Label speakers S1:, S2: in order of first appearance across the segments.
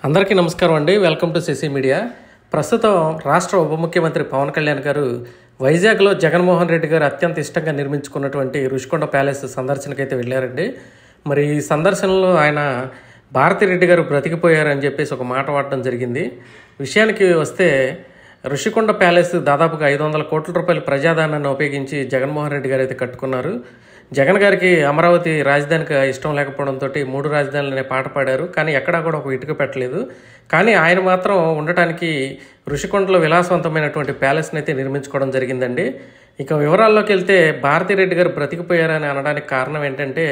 S1: అందరికీ నమస్కారం అండి. Welcome to CC media. ప్రస్తుతం రాష్ట్ర ఉప ముఖ్యమంత్రి పవన్ కళ్యాణ్ గారు వైజాగ్లో జగన్మోహన్ రెడ్డి గారు అత్యంత ఇష్టంగా నిర్మించుకున్నటువంటి రుషికొండ ప్యాలెస్ సందర్శనకైతే వెళ్ళారండి. మరి ఈ సందర్శనలో ఆయన భారతిరెడ్డి గారు బ్రతికిపోయారని చెప్పేసి ఒక మాట వాడడం జరిగింది. విషయానికి వస్తే రుషికొండ ప్యాలెస్ దాదాపుగా 500 కోట్ల రూపాయల ప్రజాధనాన్ని ఉపయోగించి జగన్మోహన్ రెడ్డి గారు అయితే కట్టుకున్నారు. జగన్ గారికి అమరావతి రాజధానికి ఇష్టం లేకపోవడంతో 3 రాజధానులు అనే పాట పాడారు. కానీ ఎక్కడా కూడా ఒక ఇటుక పెట్టలేదు. కానీ ఆయన మాత్రం ఉండటానికి రుషికొండలో విలాసవంతమైనటువంటి ప్యాలెస్ని అయితే నిర్మించుకోవడం జరిగిందండి. ఇక వివరాల్లోకి వెళ్తే భారతిరెడ్డి గారు బ్రతికిపోయారని అనడానికి కారణం ఏంటంటే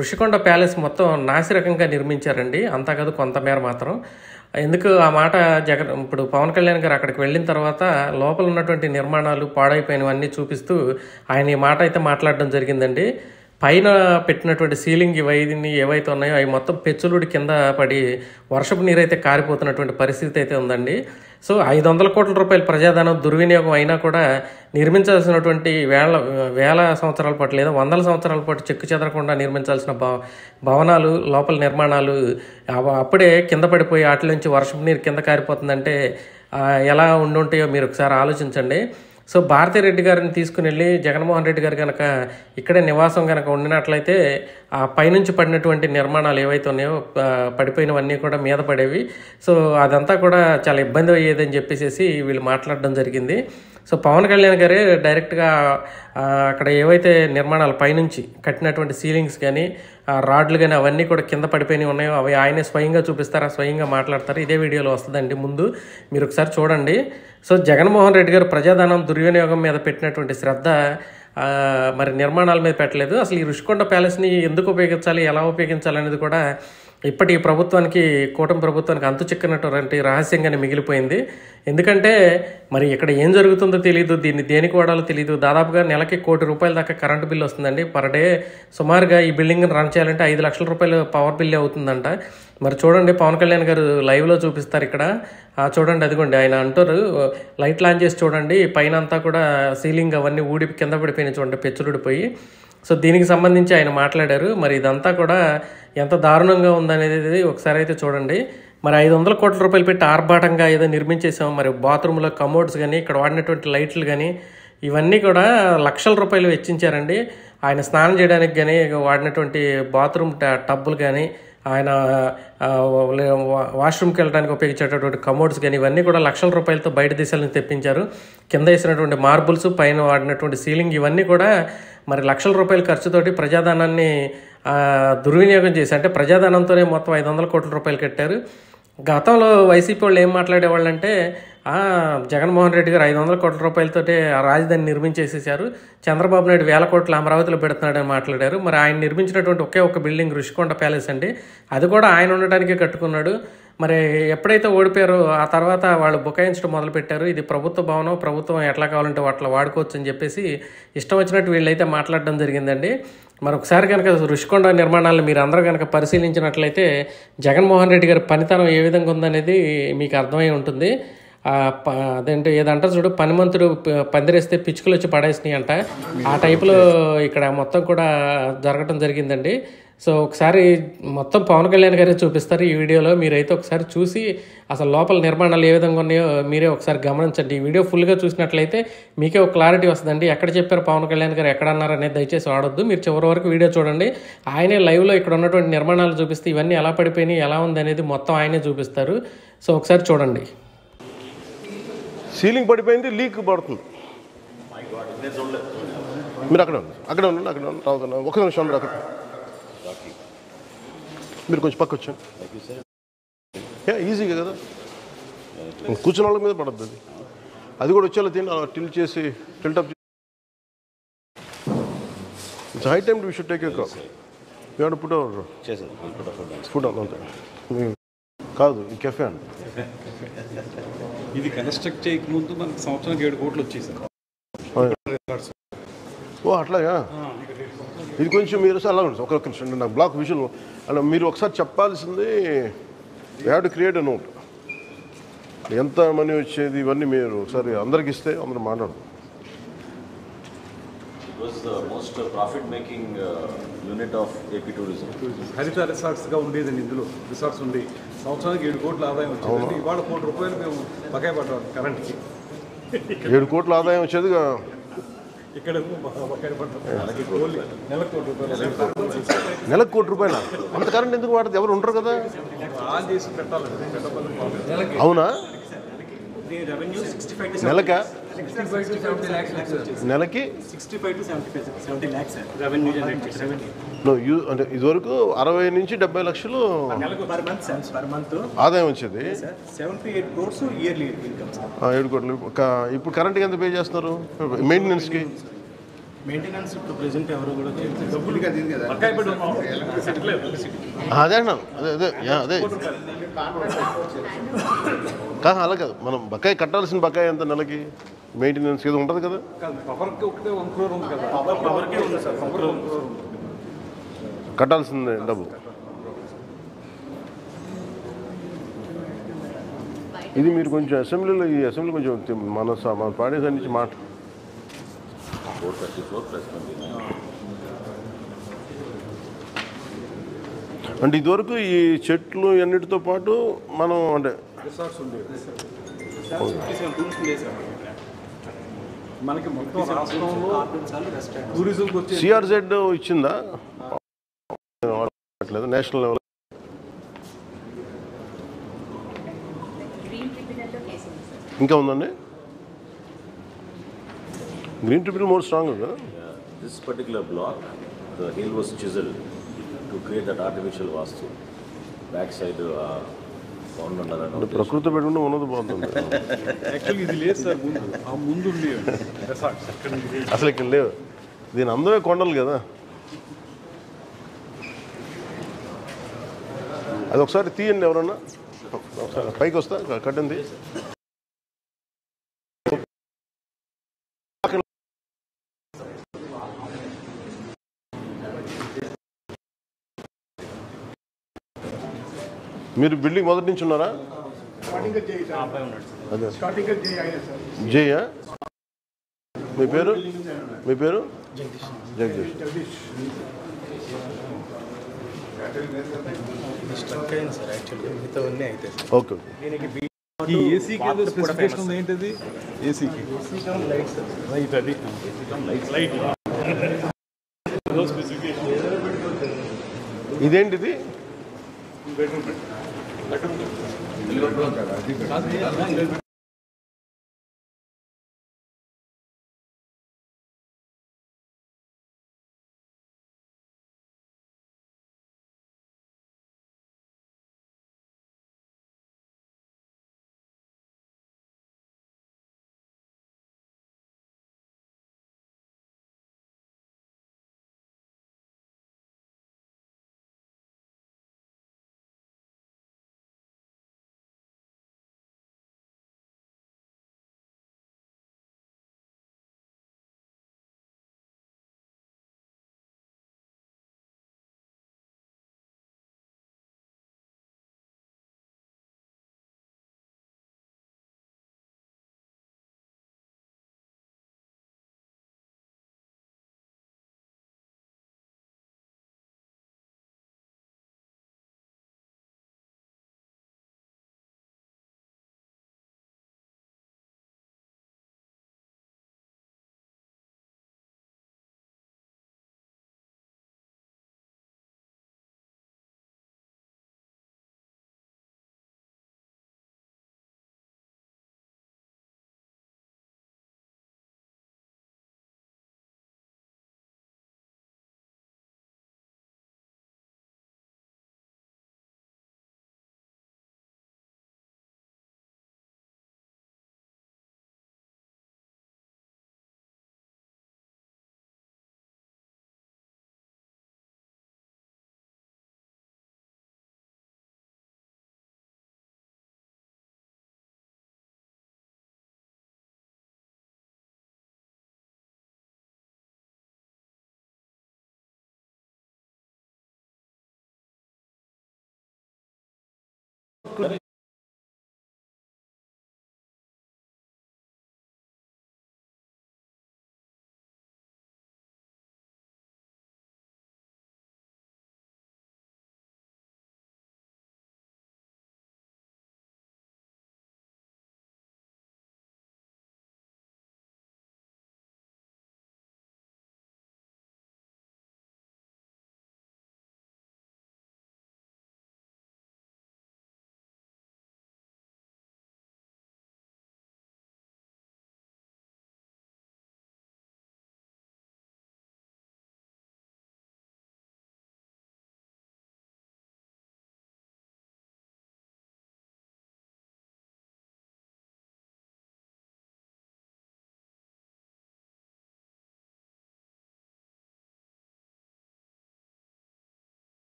S1: రుషికొండ ప్యాలెస్ మొత్తం నాసిరకంగా నిర్మించారండి. అంతా కాదు, కొంతమేర మాత్రం. ఎందుకు ఆ మాట ఇప్పుడు పవన్ కళ్యాణ్ గారు అక్కడికి వెళ్ళిన తర్వాత లోపల ఉన్నటువంటి నిర్మాణాలు పాడైపోయినవన్నీ చూపిస్తూ ఆయన ఈ మాట అయితే మాట్లాడడం జరిగిందండి. పైన పెట్టినటువంటి సీలింగ్ ఇవన్నీ ఏవైతే ఉన్నాయో అవి మొత్తం పెచ్చులుడి కింద పడి వర్షపు నీరు అయితే కారిపోతున్నటువంటి పరిస్థితి అయితే ఉందండి. సో 500 కోట్ల రూపాయల ప్రజాధనం దుర్వినియోగం అయినా కూడా నిర్మించాల్సినటువంటి వేల సంవత్సరాల పాటు లేదా వందల సంవత్సరాల పాటు చెక్కు చెదరకుండా నిర్మించాల్సిన భవనాలు లోపల నిర్మాణాలు అప్పుడే కింద పడిపోయి వాటి నుంచి వర్షపు నీరు కింద కారిపోతుందంటే ఎలా ఉండుంటాయో మీరు ఒకసారి ఆలోచించండి. సో భారతిరెడ్డి గారిని తీసుకుని వెళ్ళి జగన్మోహన్ రెడ్డి గారు కనుక ఇక్కడే నివాసం కనుక ఉండినట్లయితే ఆ పైనుంచి పడినటువంటి నిర్మాణాలు ఏవైతే ఉన్నాయో పడిపోయినవన్నీ కూడా మీద పడేవి. సో అదంతా కూడా చాలా ఇబ్బంది అయ్యేదని చెప్పేసి వీళ్ళు మాట్లాడడం జరిగింది. సో పవన్ కళ్యాణ్ గారే డైరెక్ట్గా అక్కడ ఏవైతే నిర్మాణాలు పైనుంచి కట్టినటువంటి సీలింగ్స్ కానీ రాడ్లు కానీ అవన్నీ కూడా కింద పడిపోయినవి ఉన్నాయో అవి ఆయనే స్వయంగా చూపిస్తారు, స్వయంగా మాట్లాడతారు. ఇదే వీడియోలో వస్తుందండి, ముందు మీరు ఒకసారి చూడండి. సో జగన్మోహన్ రెడ్డి గారు ప్రజాధనం దుర్వినియోగం మీద పెట్టినటువంటి శ్రద్ధ మరి నిర్మాణాల మీద పెట్టలేదు. అసలు ఈ రుషికొండ ప్యాలెస్ని ఎందుకు ఉపయోగించాలి, ఎలా ఉపయోగించాలి అనేది కూడా ఇప్పటి ప్రభుత్వానికి, కూటమి ప్రభుత్వానికి అంతు చిక్కనటువంటి రహస్యంగానే మిగిలిపోయింది. ఎందుకంటే మరి ఇక్కడ ఏం జరుగుతుందో తెలియదు, దీన్ని దేనికి వాడాలో తెలియదు. దాదాపుగా నెలకి ₹1 కోటి దాకా కరెంటు బిల్లు వస్తుందండి పర్ డే. సుమారుగా ఈ బిల్డింగ్ని రన్ చేయాలంటే ₹5 లక్షల పవర్ బిల్లే అవుతుందంట. మరి చూడండి, పవన్ కళ్యాణ్ గారు లైవ్లో చూపిస్తారు ఇక్కడ. చూడండి, అదిగోండి ఆయన అంటారు, లైట్ ఆన్ చేసి చూడండి, పైన అంతా కూడా సీలింగ్ అవన్నీ ఊడి కింద పడిపోయినాయి చూడండి, పెచ్చులుడిపోయి. సో దీనికి సంబంధించి ఆయన మాట్లాడారు. మరి ఇదంతా కూడా ఎంత దారుణంగా ఉందనేది ఒకసారి అయితే చూడండి. మరి 500 కోట్ల రూపాయలు పెట్టి ఆర్భాటంగా ఏదో నిర్మించేసాం. మరి బాత్రూంలో కమోడ్స్ కానీ, ఇక్కడ వాడినటువంటి లైట్లు కానీ ఇవన్నీ కూడా లక్షల రూపాయలు వెచ్చించారండి. ఆయన స్నానం చేయడానికి కానీ వాడినటువంటి బాత్రూమ్ టబ్బులు కానీ, ఆయన వాష్రూమ్కి వెళ్ళడానికి ఉపయోగించేటటువంటి కమోడ్స్ కానీ ఇవన్నీ కూడా లక్షల రూపాయలతో బయట దేశాల నుంచి తెప్పించారు. కింద వేసినటువంటి మార్బుల్స్, పైన వాడినటువంటి సీలింగ్ ఇవన్నీ కూడా మరి లక్షల రూపాయల ఖర్చుతోటి ప్రజాధనాన్ని దుర్వినియోగం చేసి, అంటే ప్రజాధనంతోనే మొత్తం 500 కోట్ల రూపాయలు కట్టారు. గతంలో వైసీపీ వాళ్ళు ఏం మాట్లాడేవాళ్ళంటే జగన్మోహన్ రెడ్డి గారు 500 కోట్ల రూపాయలతోటే ఆ రాజధాని నిర్మించేసేసారు, చంద్రబాబు నాయుడు 1000 కోట్లు అమరావతిలో పెడుతున్నాడని మాట్లాడారు. మరి ఆయన నిర్మించినటువంటి ఒకే ఒక బిల్డింగ్ రుషికొండ ప్యాలెస్ అండి, అది కూడా ఆయన ఉండటానికే కట్టుకున్నాడు. మరి ఎప్పుడైతే ఓడిపోయారో ఆ తర్వాత వాళ్ళు బుకాయించడం మొదలుపెట్టారు. ఇది ప్రభుత్వ భవనం, ప్రభుత్వం ఎట్లా కావాలంటే అట్లా వాడుకోవచ్చు అని చెప్పేసి ఇష్టం వచ్చినట్టు వీళ్ళైతే మాట్లాడడం జరిగిందండి. మరి ఒకసారి కనుక రుషికొండ నిర్మాణాలను మీరు అందరూ కనుక పరిశీలించినట్లయితే జగన్మోహన్ రెడ్డి గారి పనితనం ఏ విధంగా ఉందనేది మీకు అర్థమై ఉంటుంది. అదేంటే ఏదంటారు చూడు, పనిమంతుడు పందిరేస్తే పిచ్చుకలు వచ్చి పడేసినాయి అంట, ఆ టైపులో ఇక్కడ మొత్తం కూడా జరగటం జరిగిందండి. సో ఒకసారి మొత్తం పవన్ కళ్యాణ్ గారే చూపిస్తారు ఈ వీడియోలో. మీరైతే ఒకసారి చూసి అసలు లోపల నిర్మాణాలు ఏ విధంగా ఉన్నాయో మీరే ఒకసారి గమనించండి. ఈ వీడియో ఫుల్గా చూసినట్లయితే మీకే ఒక క్లారిటీ వస్తుందండి. ఎక్కడ చెప్పారు పవన్ కళ్యాణ్ గారు, ఎక్కడ అన్నారు అనేది దయచేసి వాడొద్దు. మీరు చివరి వరకు వీడియో చూడండి. ఆయనే లైవ్లో ఇక్కడ ఉన్నటువంటి నిర్మాణాలు చూపిస్తే ఇవన్నీ ఎలా పడిపోయినాయి, ఎలా ఉంది అనేది మొత్తం ఆయనే చూపిస్తారు. సో ఒకసారి చూడండి.
S2: సీలింగ్ పడిపోయింది, లీక్ పడుతుంది. మీరు అక్కడ ఉండండి ఒక నిమిషం మీరు అక్కడ, మీరు కొంచెం పక్క వచ్చాను. ఈజీగా కదా, కూర్చున్న వాళ్ళ మీద పడద్దు అది. అది కూడా వచ్చేలా తిని టిల్ట్ చేసి tilt up. It's high time we should take a call. You have to put our food అంతే కాదు, ఈ కెఫే అండి.
S3: ఇది కన్స్ట్రక్ట్ చేయక ముందు మనకు సంవత్సరానికి 7 కోట్లు వచ్చేసారు.
S2: ఓ అట్లాగా. ఇది కొంచెం మీరు అలా ఉంటుంది. ఒక నిమిషం, నాకు బ్లాక్ విజువల్ అలా మీరు ఒకసారి చెప్పాల్సింది. You have to create a note, ఎంత మనీ వచ్చేది ఇవన్నీ మీరు ఒకసారి అందరికి ఇస్తే అందరూ మాట్లాడదు.
S4: was the most profit-making unit of AP tourism.
S3: హరిత రిసార్ట్స్గా ఉండేదండి. ఇందులో రిసార్ట్స్ ఉండి సంవత్సరానికి 7 కోట్ల ఆదాయం వచ్చిందండి. ఇవాళ ₹1 కోటి మేము బకాయి పడ్డాం కరెంట్కి.
S2: 7 కోట్ల ఆదాయం వచ్చేది.
S3: ఇక్కడ బకాయి పడ్డాం. నెలకు ₹1
S2: నెలకు ₹1 అంత కరెంట్ ఎందుకు వాడుతుంది? ఎవరు ఉంటారు కదా,
S3: ఆన్ చేసి పెట్టాలండి.
S2: అవునా?
S3: రెవెన్యూ 65 to
S2: నెలక
S3: 70 lakhs
S2: నెలకి
S3: 65 to 70 lakhs రెవెన్యూ జనరేట్ చేసే రెవెన్యూ
S2: అంటే ఇదివరకు 60 నుంచి 70 లక్షలు
S3: పర్ మంత్
S2: ఆదాయం వచ్చేది.
S3: 78 crores ఇయర్లీ ఇన్కమ్.
S2: 7 కోట్లు. ఇప్పుడు కరెంట్కి ఎంత పే చేస్తున్నారు మెయింటెనెన్స్కి?
S3: మెయింటెనెన్స్ ఇప్పుడు ప్రెజెంట్ ఎవరు కూడా డబ్బులుగా దీని కదా బకాయి పడి
S2: అదే అన్నాను. అదే కాదు, అలా కాదు. మనం బకాయి కట్టాల్సిన బకాయి ఎంత నెలకి? మెయింటెనెన్స్ ఏదో ఉంటుంది కదా.
S3: పవర్కి ఒకటే 1 crore ఉంది కదా. పవర్కి ఉంది సార్. పవర్ 1 crore
S2: కట్టాల్సిందే డబ్బు. ఇది మీరు కొంచెం అసెంబ్లీలో కొంచెం మన పాడేసరి నుంచి మాట
S4: 434 plus 29.
S2: అంటే ఇదివరకు ఈ చెట్లు అన్నిటితో పాటు మనం అంటే
S3: రిసార్ట్స్ ఉండేవి. 57 rooms ఉండేవి సార్. మనకి మొత్తం రాష్ట్రంలో టూరిజంకి వచ్చే
S2: సిఆర్జెడ్ ఇచ్చిందా? నేషనల్ లెవెల్ ఇంకా ఉందండి. గ్రీన్ ట్రిబ్యునల్ మోర్ స్ట్రాంగ్ కదా.
S4: This particular block, the hill was chiseled to create that artificial vastu. Backside found
S2: అంటే ప్రకృతి పెట్టుకుంటే ఉన్నది బాగుంటుంది.
S3: యాక్చువల్లీ ఇది లేదు సార్. ముందు ఉండేవి రిసార్ట్స్.
S2: అసలు ఇక్కడ లేవు. దీని అందమే కొండలు కదా. అది ఒకసారి తీయండి ఎవరన్నా. ఒకసారి పైకి వస్తా కట్టింది. మీరు బిల్డింగ్ మొదటి నుంచి ఉన్నారా? అదే జయ. మీ పేరు? జగదీష్. ఓకే.
S3: ఈ ఏసీకి ఏదో స్పెసిఫికేషన్ ఉంది. ఏంటది ఏసీకి? రైట్. అది లైట్
S2: ఇదేంటిది?